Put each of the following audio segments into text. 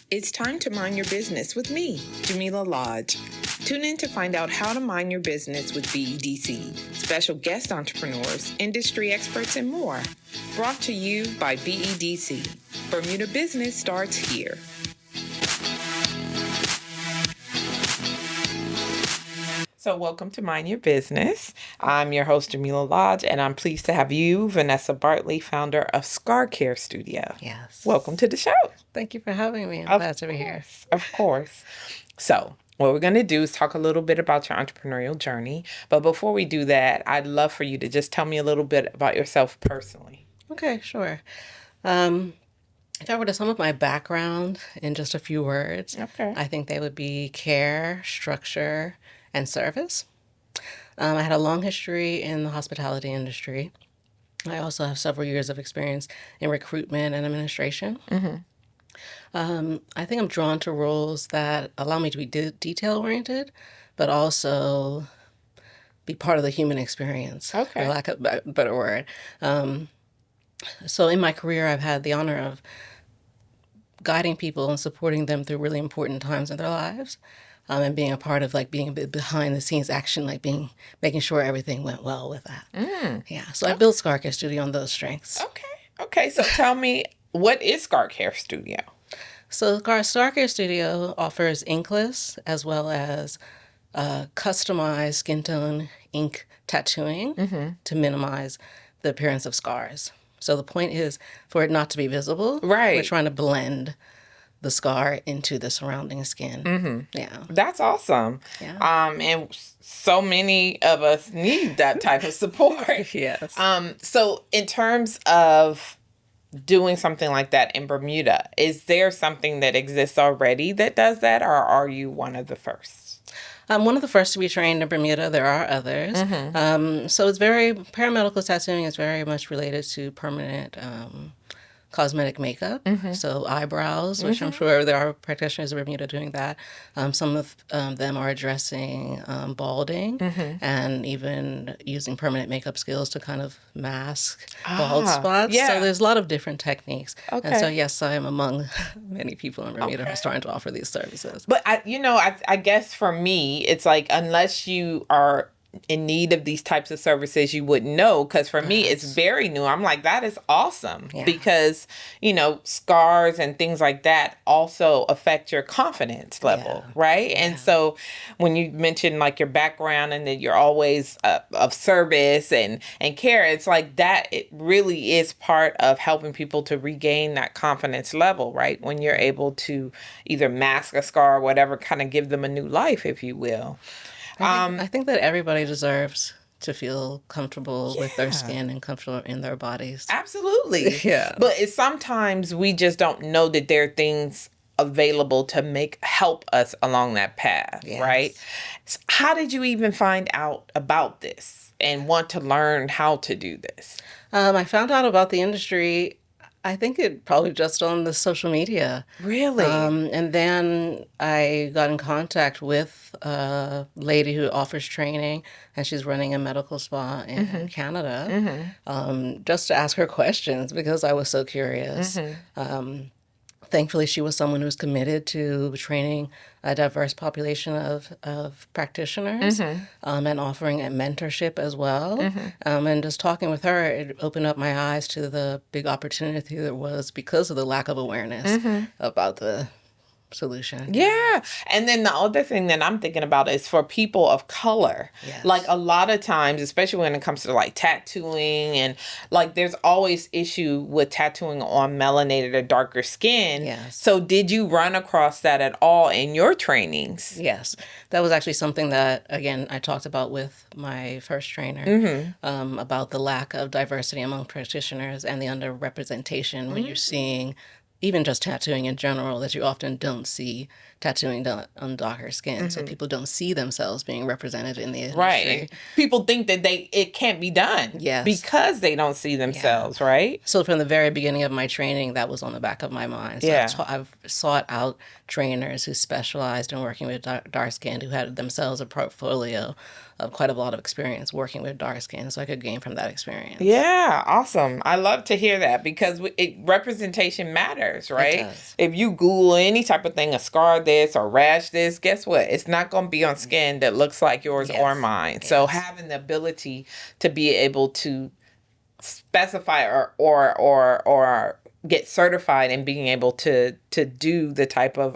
It's time to mind your business with me, Jamillah Lodge. Tune in to find out how to mind your business with BEDC, special guest entrepreneurs, industry experts, and more. Brought to you by BEDC. Bermuda business starts here. So welcome to Mind Your Business. I'm your host, Jamillah Lodge, and I'm pleased to have you, Vanessa Bartley, founder of Scar Care Studio. Yes. Welcome to the show. Thank you for having me. I'm glad to be here. Of course. So what we're going to do is talk a little bit about your entrepreneurial journey. But before we do that, I'd love for you to just tell me a little bit about yourself personally. Okay, sure. If I were to sum up my background in just a few words, I think they would be care, structure, and service. I had a long history in the hospitality industry. I also have several years of experience in recruitment and administration. I think I'm drawn to roles that allow me to be detail-oriented, but also be part of the human experience, for lack of a better word. So in my career, I've had the honor of guiding people and supporting them through really important times in their lives. And being a part of being a bit behind the scenes action, making sure everything went well with that. Yeah. So I built Scar Care Studio on those strengths. Okay. So tell me, what is Scar Care Studio? So Scar Care Studio offers inkless as well as customized skin tone ink tattooing to minimize the appearance of scars. So the point is for it not to be visible. Right. We're trying to blend the scar into the surrounding skin. Yeah. That's awesome. Yeah. And so many of us need that type of support. Yes. So in terms of doing something like that in Bermuda, is there something that exists already that does that, or are you one of the first? I'm one of the first to be trained in Bermuda. There are others. So it's paramedical tattooing is very much related to permanent cosmetic makeup, so eyebrows, which I'm sure there are practitioners in Bermuda doing that. Some of them are addressing balding and even using permanent makeup skills to kind of mask bald spots. Yeah. So there's a lot of different techniques. Okay. And so, yes, I am among many people in Bermuda who are starting to offer these services. But I guess for me, it's like unless you are in need of these types of services, you wouldn't know, because for me it's very new. I'm like, that is awesome. Because scars and things like that also affect your confidence level, right? And so when you mention like your background and that you're always of service and care, it's like that it really is part of helping people to regain that confidence level, right? When you're able to either mask a scar or whatever, kind of give them a new life, if you will. I think that everybody deserves to feel comfortable with their skin and comfortable in their bodies. Absolutely. Yeah. But sometimes we just don't know that there are things available to help us along that path, right? So how did you even find out about this and want to learn how to do this? I found out about the industry, I think it probably just on the social media. Really? And then I got in contact with a lady who offers training, and she's running a medical spa in Canada, just to ask her questions because I was so curious. Thankfully, she was someone who's committed to training a diverse population of practitioners and offering a mentorship as well. And just talking with her, it opened up my eyes to the big opportunity there was because of the lack of awareness about the solution. Yeah. And then the other thing that I'm thinking about is for people of color. Yes. Like a lot of times, especially when it comes to like tattooing and like there's always issue with tattooing on melanated or darker skin. Yes. So did you run across that at all in your trainings? Yes. That was actually something that, again, I talked about with my first trainer about the lack of diversity among practitioners and the underrepresentation when you're seeing even just tattooing in general, that you often don't see tattooing done on darker skin. So people don't see themselves being represented in the industry. Right. People think that it can't be done. Yes. Because they don't see themselves, right? So from the very beginning of my training, that was on the back of my mind. So I've sought out trainers who specialized in working with dark skin, who had themselves a portfolio of quite a lot of experience working with dark skin, so I could gain from that experience. Yeah, awesome. I love to hear that because representation matters. matters, right? It does. If you Google any type of thing, a scar this or rash this, guess what? It's not going to be on skin that looks like yours or mine. Yes. So having the ability to be able to specify or get certified and being able to do the type of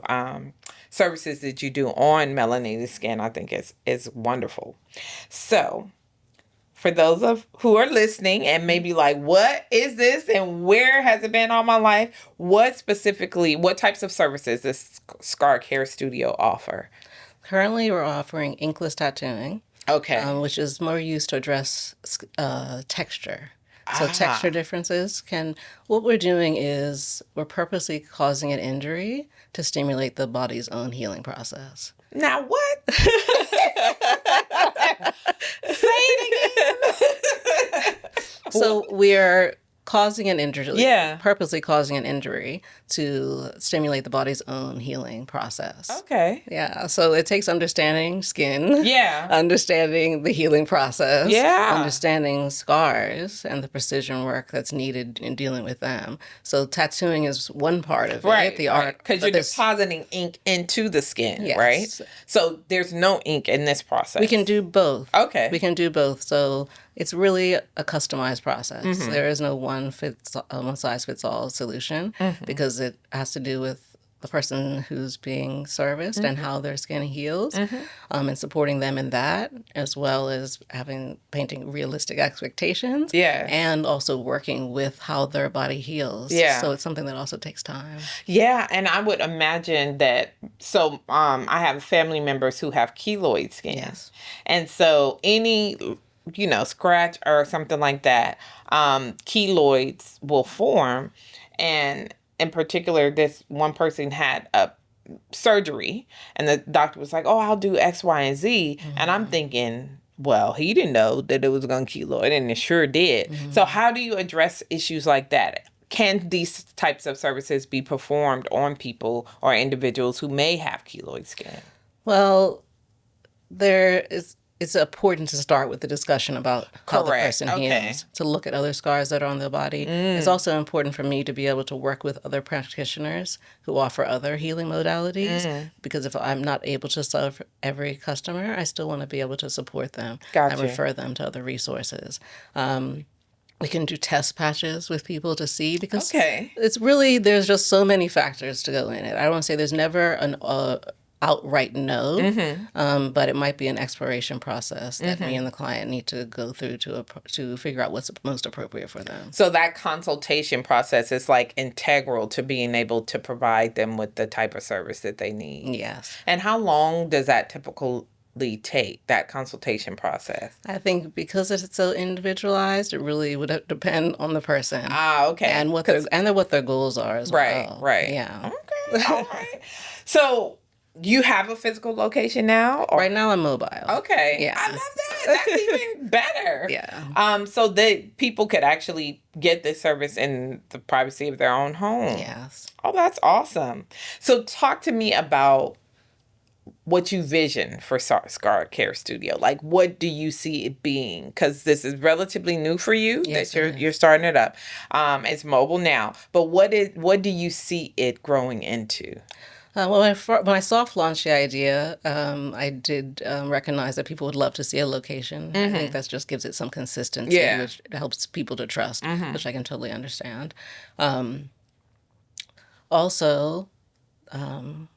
services that you do on melanated skin, I think is wonderful. So for those of who are listening and maybe like, what is this and where has it been all my life? What types of services does Scar Care Studio offer? Currently, we're offering inkless tattooing. Okay. Which is more used to address texture. So texture differences what we're doing is we're purposely causing an injury to stimulate the body's own healing process. Now what? Say it again. So we're causing an injury, purposely causing an injury to stimulate the body's own healing process. Okay. Yeah. So it takes understanding skin. Yeah. Understanding the healing process. Yeah. Understanding scars and the precision work that's needed in dealing with them. So tattooing is one part of it. The art. Because you're depositing ink into the skin, right? So there's no ink in this process. We can do both. Okay. We can do both. So it's really a customized process. Mm-hmm. There is no one size fits all solution because it has to do with the person who's being serviced and how their skin heals, and supporting them in that, as well as painting realistic expectations, and also working with how their body heals. So it's something that also takes time. Yeah, and I would imagine that. So I have family members who have keloid skin, and so any scratch or something like that, keloids will form. And in particular, this one person had a surgery and the doctor was like, oh, I'll do X, Y, and Z. And I'm thinking, well, he didn't know that it was going to keloid, and it sure did. So how do you address issues like that? Can these types of services be performed on people or individuals who may have keloid skin? Well, it's important to start with the discussion about how the person heals, to look at other scars that are on their body. It's also important for me to be able to work with other practitioners who offer other healing modalities, because if I'm not able to serve every customer, I still want to be able to support them and refer them to other resources. We can do test patches with people to see, because it's really, there's just so many factors to go in it. I don't want to say there's never an outright no, but it might be an exploration process that me and the client need to go through to figure out what's most appropriate for them. So that consultation process is like integral to being able to provide them with the type of service that they need. Yes. And how long does that typically take, that consultation process? I think because it's so individualized, it really would depend on the person. And what their goals are as well. Right. Yeah. Okay. All right. So you have a physical location now? Right now I'm mobile. Okay. Yeah. I love that. That's even better. Yeah. So that people could actually get this service in the privacy of their own home. Yes. Oh, that's awesome. So talk to me about what you vision for Scar Care Studio. Like, what do you see it being? Because this is relatively new for you. Yes, that you're starting it up. It's mobile now. But what do you see it growing into? When I soft launched the idea, I did recognize that people would love to see a location. I think that just gives it some consistency, which helps people to trust, which I can totally understand. Also, I'm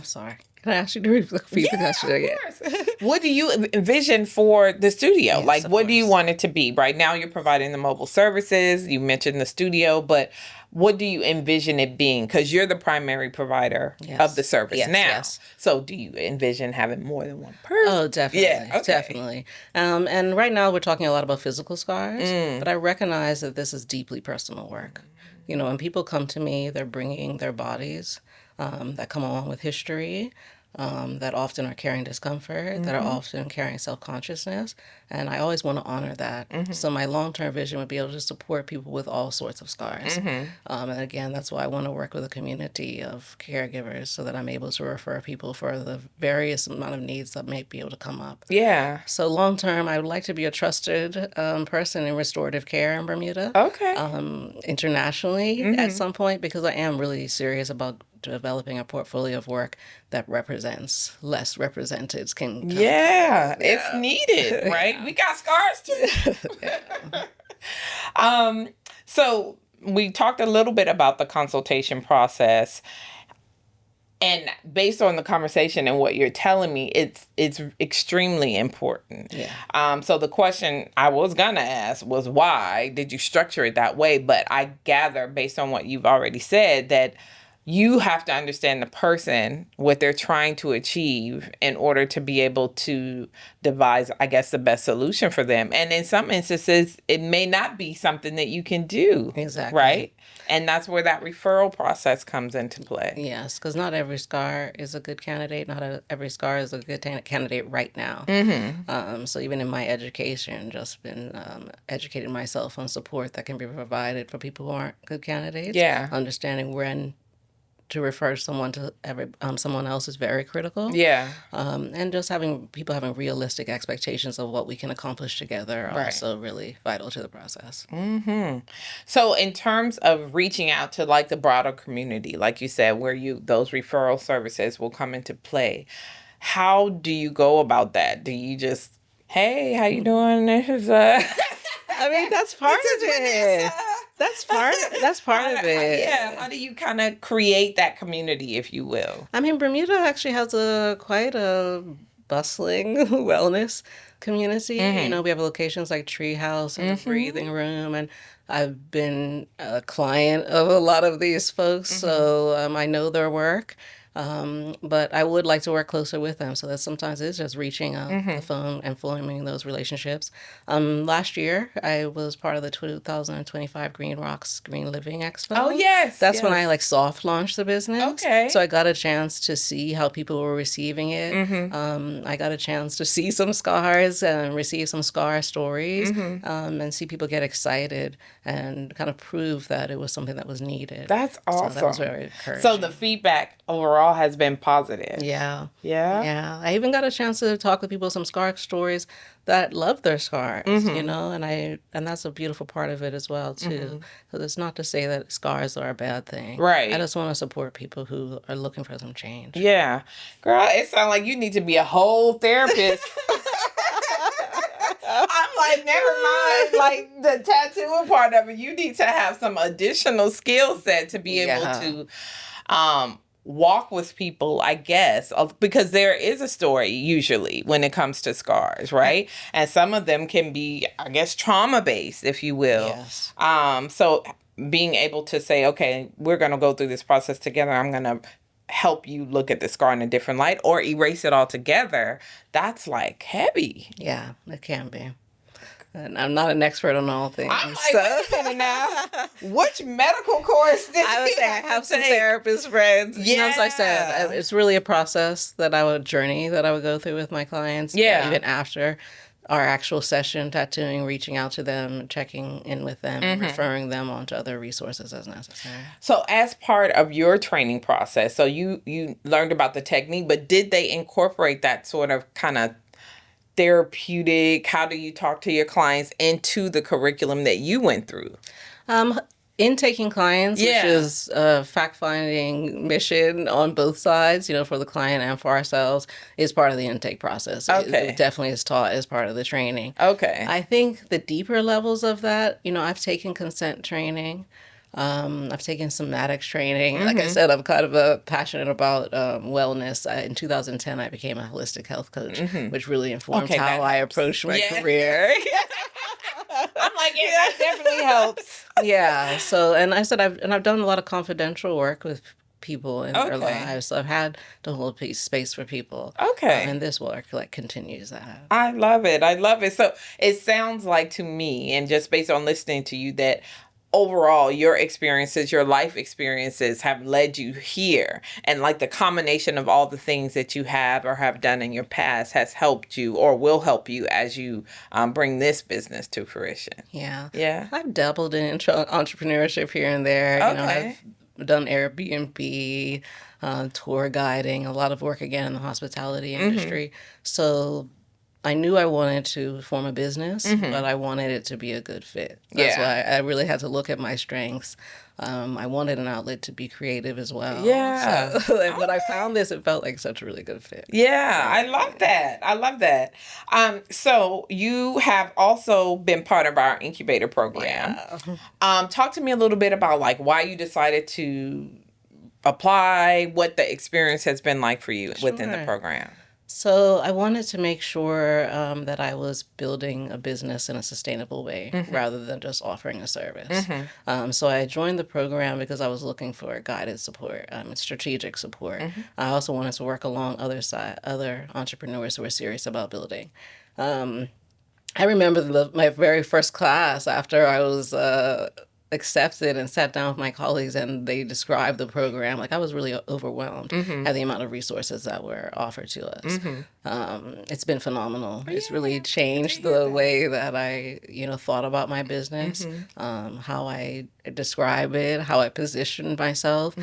sorry. Can I ask you to repeat the question again? Of course. What do you envision for the studio? Yes, what do you want it to be? Right now, you're providing the mobile services. You mentioned the studio, but what do you envision it being? Because you're the primary provider of the service now. Yes. So do you envision having more than one person? Oh, definitely. Definitely. And right now, we're talking a lot about physical scars, but I recognize that this is deeply personal work. When people come to me, they're bringing their bodies that come along with history. that often are carrying discomfort, that are often carrying self-consciousness, and I always want to honor that. So my long-term vision would be able to support people with all sorts of scars. And again, that's why I want to work with a community of caregivers so that I'm able to refer people for the various amount of needs that may be able to come up. Yeah. So long-term, I would like to be a trusted person in restorative care in Bermuda. Okay. Internationally at some point, because I am really serious about developing a portfolio of work that represents less represented can it's needed, right? We got scars too. So we talked a little bit about the consultation process. And based on the conversation and what you're telling me, it's extremely important. Yeah. So the question I was gonna ask was, why did you structure it that way? But I gather, based on what you've already said, that you have to understand the person, what they're trying to achieve, in order to be able to devise, I guess, the best solution for them. And in some instances, it may not be something that you can do. Exactly. Right? And that's where that referral process comes into play. Yes, because not every scar is a good candidate. Not every scar is a good candidate right now. So even in my education, just been educating myself on support that can be provided for people who aren't good candidates. Yeah. Understanding when to refer someone to someone else is very critical. Yeah. And just having people having realistic expectations of what we can accomplish together are also really vital to the process. So in terms of reaching out to like the broader community, like you said, where those referral services will come into play, how do you go about that? Do you just, hey, how you doing? This is I mean, that's part of it. That's part of it. Yeah. How do you kind of create that community, if you will? I mean, Bermuda actually has quite a bustling wellness community. You know, we have locations like Treehouse and the Breathing Room, and I've been a client of a lot of these folks, so I know their work. But I would like to work closer with them. So that sometimes it's just reaching out the phone and forming those relationships. Last year, I was part of the 2025 Green Rocks Green Living Expo. Oh, yes. That's when I like soft launched the business. Okay. So I got a chance to see how people were receiving it. I got a chance to see some scars and receive some scar stories and see people get excited and kind of prove that it was something that was needed. That's awesome. So that was very encouraging. So the feedback overall has been positive. Yeah. Yeah? Yeah. I even got a chance to talk with people, some scar stories that love their scars, you know, and that's a beautiful part of it as well, too. So it's not to say that scars are a bad thing. Right. I just want to support people who are looking for some change. Yeah. Girl, it sounds like you need to be a whole therapist. I'm like, never mind, like the tattooing part of it. You need to have some additional skill set to be able to walk with people, I guess, because there is a story usually when it comes to scars, right? And some of them can be, I guess, trauma based, if you will. Yes. So being able to say, okay, we're going to go through this process together. I'm going to help you look at the scar in a different light or erase it altogether. That's like heavy. Yeah, it can be. And I'm not an expert on all things. I'm like, wait a minute now. Which medical course did I would say I have some therapist friends. Yeah. You know, as I said, it's really a process journey that I would go through with my clients. Yeah. Even after our actual session, tattooing, reaching out to them, checking in with them, and referring them on to other resources as necessary. So as part of your training process, so you learned about the technique, but did they incorporate that sort of kind of therapeutic, how do you talk to your clients into the curriculum that you went through? Intaking clients, which is a fact-finding mission on both sides, you know, for the client and for ourselves, is part of the intake process. Okay. It definitely is taught as part of the training. Okay. I think the deeper levels of that, you know, I've taken consent training. I've taken somatics training. Like I said, I'm kind of passionate about wellness. In 2010, I became a holistic health coach, which really informed how I approached my career. I'm like, yeah, that definitely helps. Yeah. So, and I said, I've done a lot of confidential work with people in their lives. So I've had to hold space for people. Okay. And this work continues that. I love it. I love it. So it sounds like to me, and just based on listening to you, that overall your experiences, your life experiences have led you here, and like the combination of all the things that you have or have done in your past has helped you or will help you as you bring this business to fruition. Yeah. I've dabbled in entrepreneurship here and there. Okay. I've done Airbnb, tour guiding, a lot of work again in the hospitality industry. So I knew I wanted to form a business, but I wanted it to be a good fit. That's why I really had to look at my strengths. I wanted an outlet to be creative as well. Yeah. So when I found this, it felt like such a really good fit. Yeah, I love that. I love that. So you have also been part of our incubator program. Talk to me a little bit about like why you decided to apply, what the experience has been like for you within the program. So I wanted to make sure that I was building a business in a sustainable way rather than just offering a service. So I joined the program because I was looking for guided support, strategic support. I also wanted to work along other entrepreneurs who were serious about building. I remember my very first class after I was accepted and sat down with my colleagues and they described the program. Like I was really overwhelmed at the amount of resources that were offered to us. It's been phenomenal. It's really changed the way that I, thought about my business, how I describe it, how I position myself,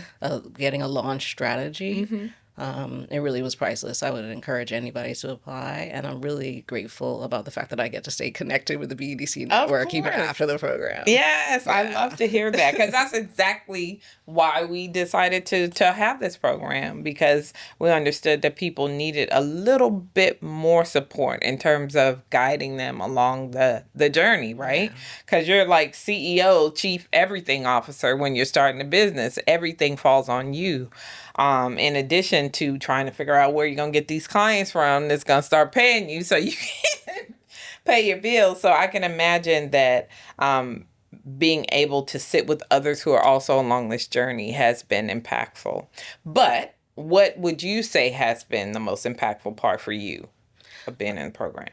getting a launch strategy. It really was priceless. I would encourage anybody to apply, and I'm really grateful about the fact that I get to stay connected with the BDC network even after the program. Yes, I love to hear that because that's exactly why we decided to have this program, because we understood that people needed a little bit more support in terms of guiding them along the journey, right? Because you're like CEO, chief everything officer when you're starting a business. Everything falls on you. In addition to trying to figure out where you're going to get these clients from that's going to start paying you so you can pay your bills. So I can imagine that being able to sit with others who are also along this journey has been impactful. But what would you say has been the most impactful part for you of being in the program?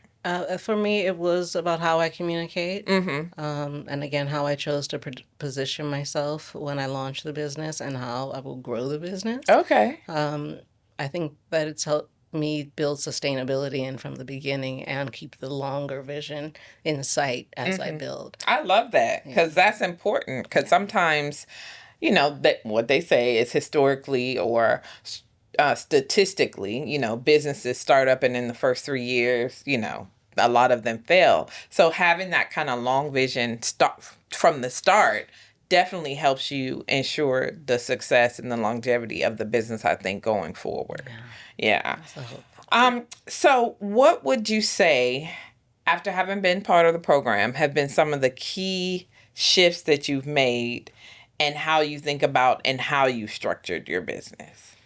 For me, it was about how I communicate, and again, how I chose to position myself when I launched the business and how I will grow the business. Okay. I think that it's helped me build sustainability in from the beginning and keep the longer vision in sight as I build. I love that because that's important, because sometimes, that what they say is historically or statistically, businesses start up and in the first 3 years, a lot of them fail. So having that kind of long vision from the start definitely helps you ensure the success and the longevity of the business, I think, going forward. Yeah. So what would you say, after having been part of the program, have been some of the key shifts that you've made and how you think about and how you structured your business?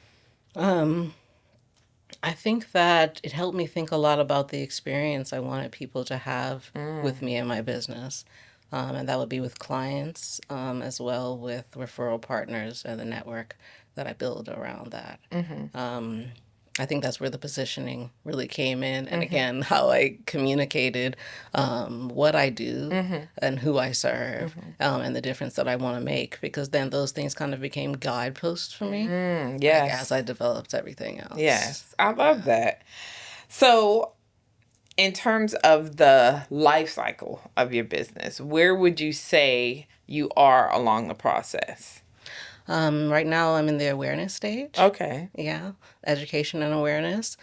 I think that it helped me think a lot about the experience I wanted people to have with me in my business. And that would be with clients, as well with referral partners and the network that I build around that. I think that's where the positioning really came in. And again, how I communicated what I do and who I serve, and the difference that I want to make, because then those things kind of became guideposts for me as I developed everything else. Yes, I love that. So in terms of the life cycle of your business, where would you say you are along the process? Right now, I'm in the awareness stage. Okay. Yeah, education and awareness.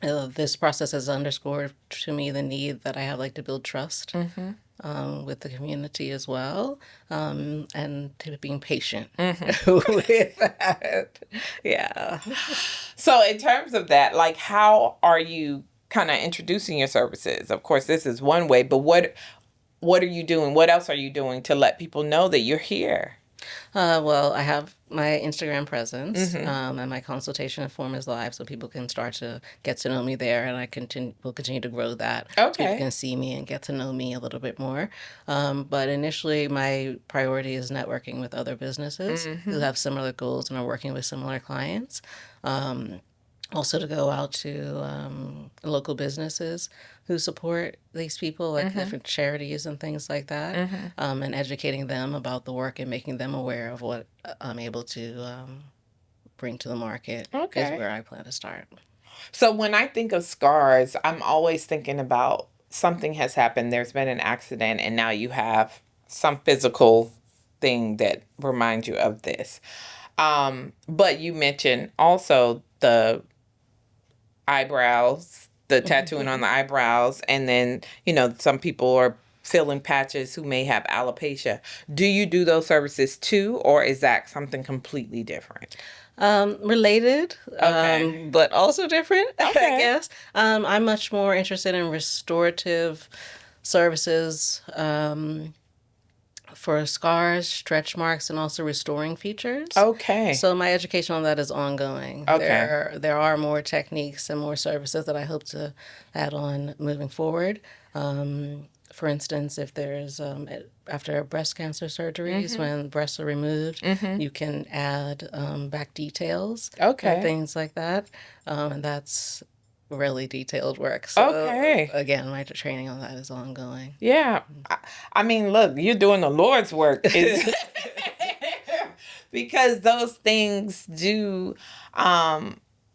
This process has underscored to me the need that I have, to build trust with the community as well, and to being patient with that. Yeah. So in terms of that, how are you kind of introducing your services? Of course, this is one way, but what are you doing? What else are you doing to let people know that you're here? Well, I have my Instagram presence, and my consultation form is live, so people can start to get to know me there, and will continue to grow that. Okay. So people can see me and get to know me a little bit more. But initially, my priority is networking with other businesses who have similar goals and are working with similar clients. Also to go out to local businesses who support these people, like different charities and things like that, and educating them about the work and making them aware of what I'm able to bring to the market is where I plan to start. So when I think of scars, I'm always thinking about something has happened. There's been an accident, and now you have some physical thing that reminds you of this. But you mentioned also the eyebrows, the tattooing on the eyebrows, and then, some people are filling patches who may have alopecia. Do you do those services too, or is that something completely different? Related, but also different, I guess. I'm much more interested in restorative services for scars, stretch marks, and also restoring features. Okay. So my education on that is ongoing. Okay. There are more techniques and more services that I hope to add on moving forward. For instance, if there's after breast cancer surgeries, when breasts are removed, you can add back details and things like that, and that's really detailed work. So again, my training on that is ongoing. Yeah, I mean, look, you're doing the Lord's work, because those things do.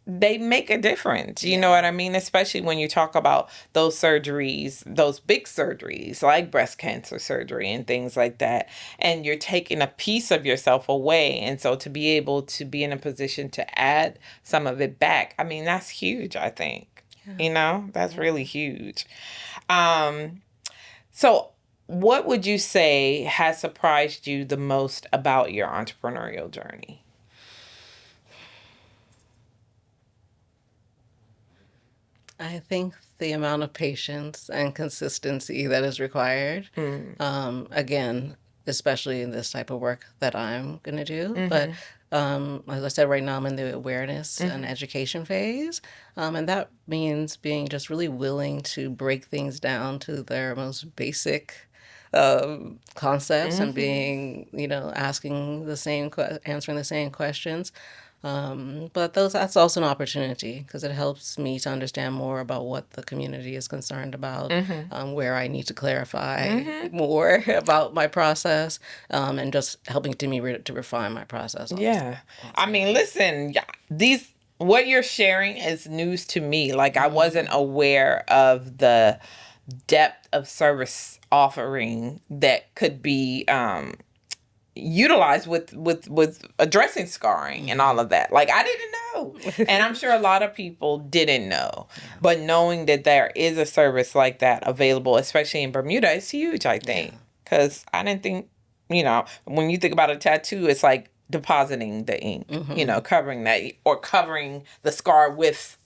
They make a difference. You know what I mean? Especially when you talk about those surgeries, those big surgeries like breast cancer surgery and things like that. And you're taking a piece of yourself away. And so to be able to be in a position to add some of it back, I mean, that's huge, I think. That's really huge. So what would you say has surprised you the most about your entrepreneurial journey? I think the amount of patience and consistency that is required. Again, especially in this type of work that I'm going to do. But as I said, right now I'm in the awareness and education phase. And that means being just really willing to break things down to their most basic concepts and being, asking answering the same questions. But that's also an opportunity because it helps me to understand more about what the community is concerned about, where I need to clarify more about my process, and just helping to refine my process. Yeah. I mean, listen, what you're sharing is news to me. Like, I wasn't aware of the depth of service offering that could be utilized with addressing scarring and all of that. Like, I didn't know. And I'm sure a lot of people didn't know. But knowing that there is a service like that available, especially in Bermuda, is huge, I think. Because I didn't think, when you think about a tattoo, it's like depositing the ink, covering that, or covering the scar with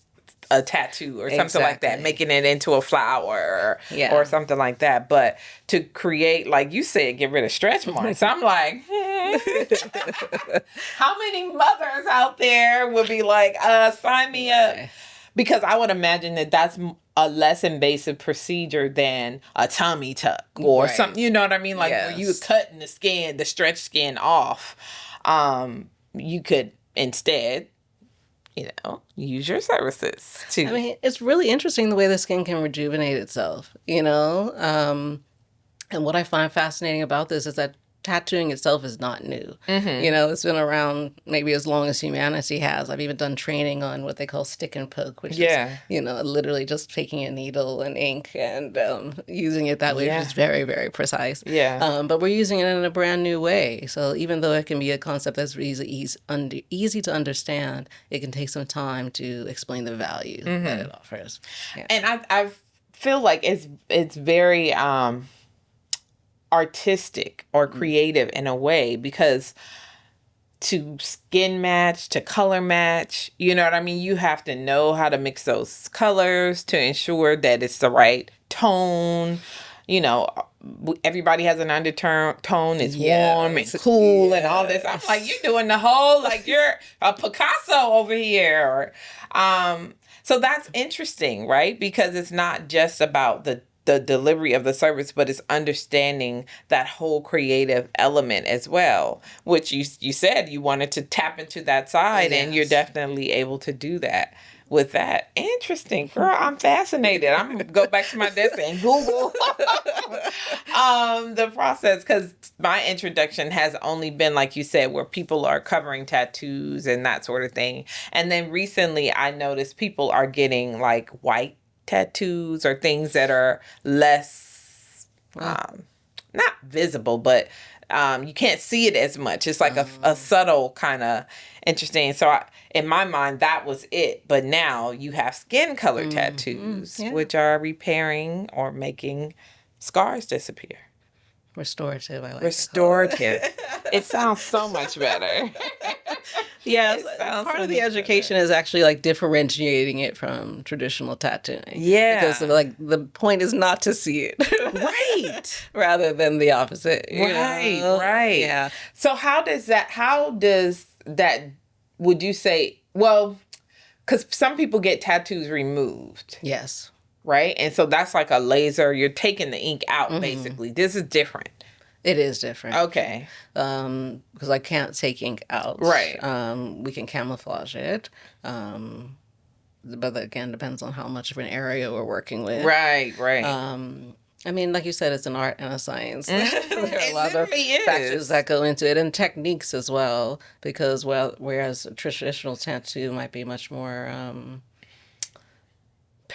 a tattoo or something like that, making it into a flower or something like that. But to create, like you said, get rid of stretch marks. I'm like, how many mothers out there would be like, sign me up? Because I would imagine that that's a less invasive procedure than a tummy tuck or something. You know what I mean? Like where you cutting the stretch skin off. You could instead use your services too. I mean, it's really interesting the way the skin can rejuvenate itself, and what I find fascinating about this is that tattooing itself is not new. It's been around maybe as long as humanity has. I've even done training on what they call stick and poke, which is, literally just taking a needle and ink and using it that way, which is very, very precise. But we're using it in a brand new way. So even though it can be a concept that's easy to understand, it can take some time to explain the value that it offers. And I feel like it's very artistic or creative in a way, because to skin match, to color match, you know what I mean? You have to know how to mix those colors to ensure that it's the right tone. Everybody has an undertone. It's warm and cool and all this. I'm like, you're doing the whole, like you're a Picasso over here. So that's interesting, right? Because it's not just about the delivery of the service, but it's understanding that whole creative element as well, which you said you wanted to tap into that side, and you're definitely able to do that with that. Interesting. Girl, I'm fascinated. I'm going to go back to my desk and Google the process, because my introduction has only been, like you said, where people are covering tattoos and that sort of thing. And then recently I noticed people are getting like white tattoos or things that are less, not visible, but you can't see it as much. It's like a subtle kind of interesting. So in my mind, that was it. But now you have skin color tattoos, which are repairing or making scars disappear. Restorative, I like Restorative. It sounds so much better. Yeah, part of the education is actually like differentiating it from traditional tattooing. Yeah. Because like the point is not to see it. Right. Rather than the opposite. Right. Yeah. So how does that, would you say, well, because some people get tattoos removed. Yes. Right? And so that's like a laser. You're taking the ink out, basically. This is different. It is different. Okay. Because I can't take ink out. Right. We can camouflage it. But again, depends on how much of an area we're working with. Right. I mean, like you said, it's an art and a science. There are a lot of is. factors that go into it, and techniques as well. Because whereas a traditional tattoo might be much more,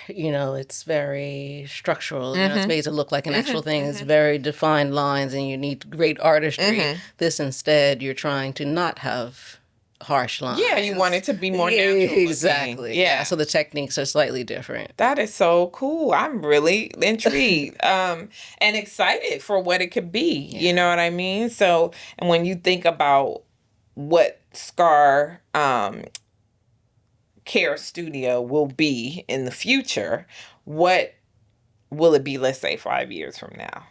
it's very structural. It's made to look like an actual thing. It's very defined lines, and you need great artistry. This instead, you're trying to not have harsh lines. Yeah, you want it to be more natural. Exactly. Yeah. So the techniques are slightly different. That is so cool. I'm really intrigued and excited for what it could be. Yeah. You know what I mean? So, and when you think about what Scar Care Studio will be in the future, what will it be, let's say, 5 years from now?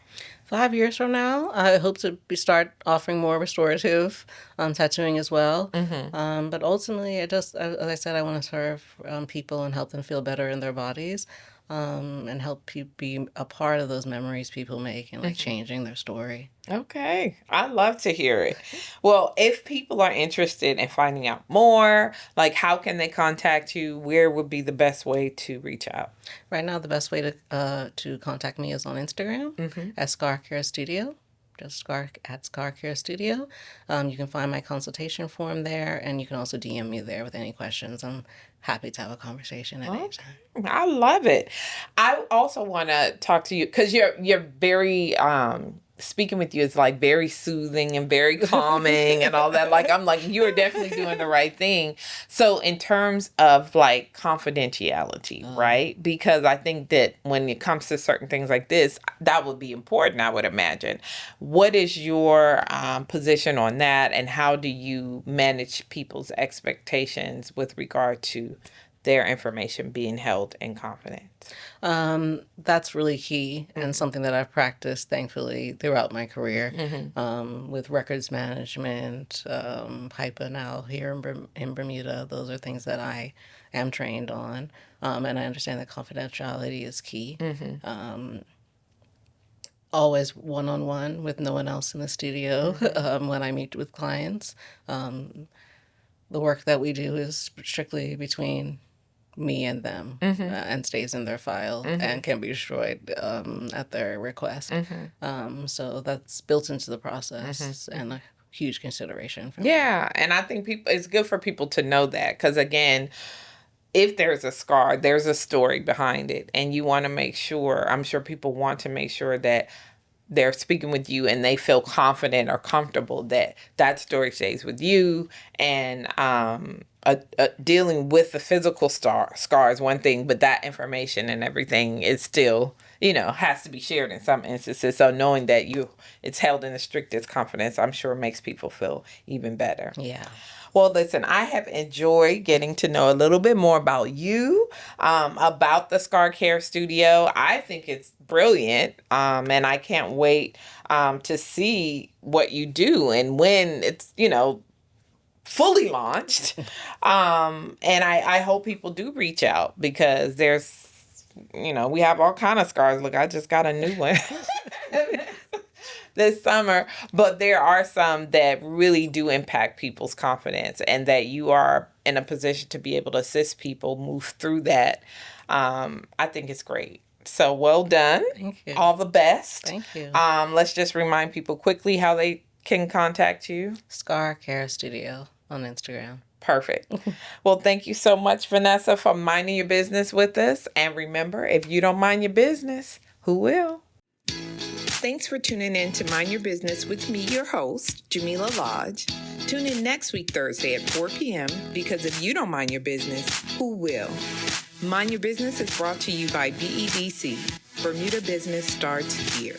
5 years from now, I hope to start offering more restorative tattooing as well. But ultimately, as I said, I want to serve people and help them feel better in their bodies, and help be a part of those memories people make and like changing their story. Okay. I love to hear it. Well, if people are interested in finding out more, like how can they contact you? Where would be the best way to reach out? Right now, the best way to contact me is on Instagram at Scar Care Studio. Just Scar Care Studio. You can find my consultation form there, and you can also DM me there with any questions. I'm happy to have a conversation at any time. I love it. I also want to talk to you because you're very speaking with you is like very soothing and very calming and all that. Like, I'm like, you are definitely doing the right thing. So in terms of like confidentiality, right? Because I think that when it comes to certain things like this, that would be important, I would imagine. What is your position on that, and how do you manage people's expectations with regard to their information being held in confidence? That's really key and something that I've practiced, thankfully, throughout my career with records management, HIPAA now here in Bermuda. Those are things that I am trained on, and I understand that confidentiality is key. Always one-on-one with no one else in the studio when I meet with clients. The work that we do is strictly between me and them and stays in their file and can be destroyed at their request. So that's built into the process and a huge consideration for me. And I think it's good for people to know that, because again, if there's a scar, there's a story behind it, and you want to make sure, I'm sure people want to make sure that they're speaking with you and they feel confident or comfortable that that story stays with you. And dealing with the physical scar is one thing, but that information and everything is still, has to be shared in some instances. So knowing that it's held in the strictest confidence, I'm sure makes people feel even better. Yeah. Well, listen, I have enjoyed getting to know a little bit more about you, about the Scar Care Studio. I think it's brilliant, and I can't wait to see what you do and when it's, fully launched. And I hope people do reach out, because there's, we have all kind of scars. Look, I just got a new one. this summer, but there are some that really do impact people's confidence, and that you are in a position to be able to assist people move through that. I think it's great. So well done. Thank you. All the best. Thank you. Let's just remind people quickly how they can contact you. Scar Care Studio on Instagram. Perfect. Well, thank you so much, Vanessa, for minding your business with us. And remember, if you don't mind your business, who will? Thanks for tuning in to Mind Your Business with me, your host, Jamillah Lodge. Tune in next week, Thursday at 4 p.m. because if you don't mind your business, who will? Mind Your Business is brought to you by BEDC. Bermuda Business Starts Here.